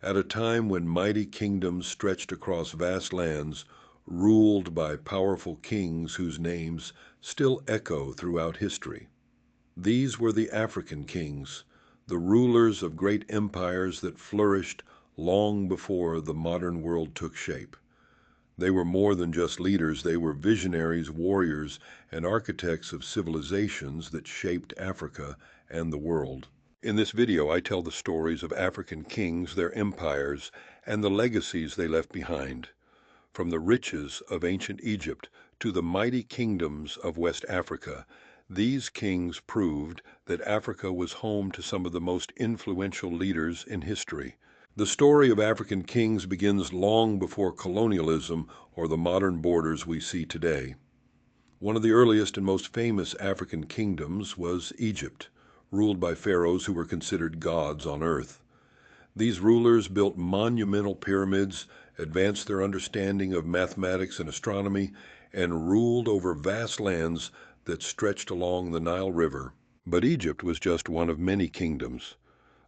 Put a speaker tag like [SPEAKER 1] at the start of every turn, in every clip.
[SPEAKER 1] At a time when mighty kingdoms stretched across vast lands, ruled by powerful kings whose names still echo throughout history. These were the African kings, the rulers of great empires that flourished long before the modern world took shape. They were more than just leaders, they were visionaries, warriors, and architects of civilizations that shaped Africa and the world. In this video, I tell the stories of African kings, their empires, and the legacies they left behind. From the riches of ancient Egypt to the mighty kingdoms of West Africa, these kings proved that Africa was home to some of the most influential leaders in history. The story of African kings begins long before colonialism or the modern borders we see today. One of the earliest and most famous African kingdoms was Egypt, ruled by pharaohs who were considered gods on earth. These rulers built monumental pyramids, advanced their understanding of mathematics and astronomy, and ruled over vast lands that stretched along the Nile River. But Egypt was just one of many kingdoms.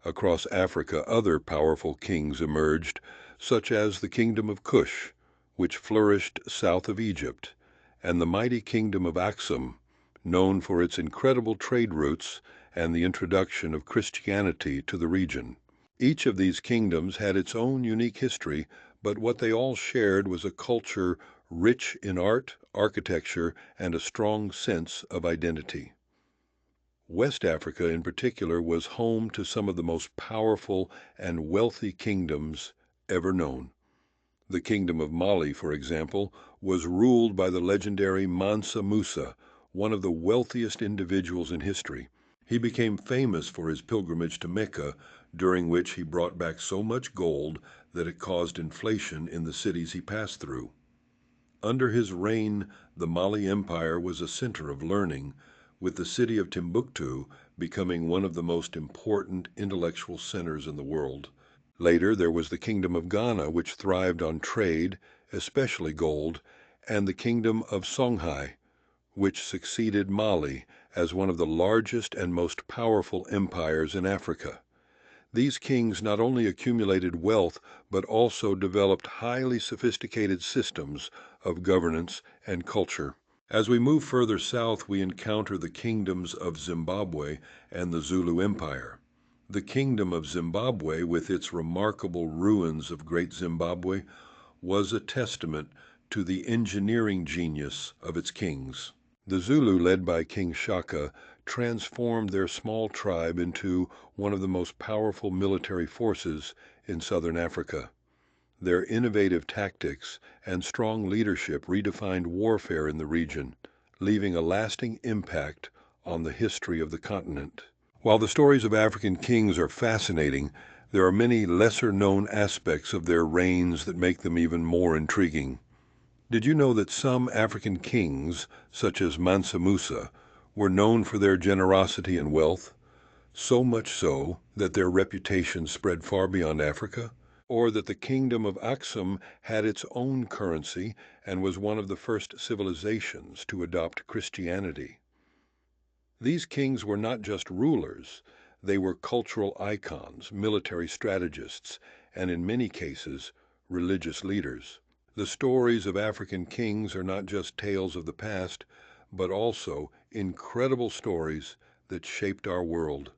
[SPEAKER 1] Across Africa, other powerful kings emerged, such as the Kingdom of Kush, which flourished south of Egypt, and the mighty Kingdom of Aksum, known for its incredible trade routes and the introduction of Christianity to the region. Each of these kingdoms had its own unique history, but what they all shared was a culture rich in art, architecture, and a strong sense of identity. West Africa, in particular, was home to some of the most powerful and wealthy kingdoms ever known. The Kingdom of Mali, for example, was ruled by the legendary Mansa Musa, one of the wealthiest individuals in history. He became famous for his pilgrimage to Mecca, during which he brought back so much gold that it caused inflation in the cities he passed through. Under his reign, the Mali Empire was a center of learning, with the city of Timbuktu becoming one of the most important intellectual centers in the world. Later, there was the Kingdom of Ghana, which thrived on trade, especially gold, and the Kingdom of Songhai, which succeeded Mali as one of the largest and most powerful empires in Africa. These kings not only accumulated wealth, but also developed highly sophisticated systems of governance and culture. As we move further south, we encounter the kingdoms of Zimbabwe and the Zulu Empire. The Kingdom of Zimbabwe, with its remarkable ruins of Great Zimbabwe, was a testament to the engineering genius of its kings. The Zulu, led by King Shaka, transformed their small tribe into one of the most powerful military forces in southern Africa. Their innovative tactics and strong leadership redefined warfare in the region, leaving a lasting impact on the history of the continent. While the stories of African kings are fascinating, there are many lesser-known aspects of their reigns that make them even more intriguing. Did you know that some African kings, such as Mansa Musa, were known for their generosity and wealth, so much so that their reputation spread far beyond Africa? Or that the Kingdom of Aksum had its own currency and was one of the first civilizations to adopt Christianity? These kings were not just rulers, they were cultural icons, military strategists, and in many cases, religious leaders. The stories of African kings are not just tales of the past, but also incredible stories that shaped our world.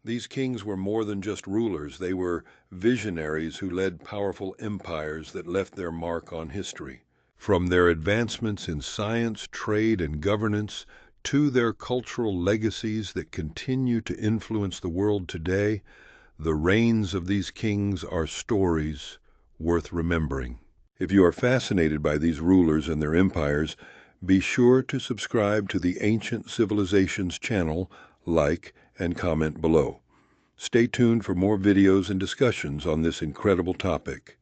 [SPEAKER 1] These kings were more than just rulers, they were visionaries who led powerful empires that left their mark on history. From their advancements in science, trade, and governance, to their cultural legacies that continue to influence the world today, the reigns of these kings are stories worth remembering. If you are fascinated by these rulers and their empires, be sure to subscribe to the Ancient Civilizations channel, like, and comment below. Stay tuned for more videos and discussions on this incredible topic.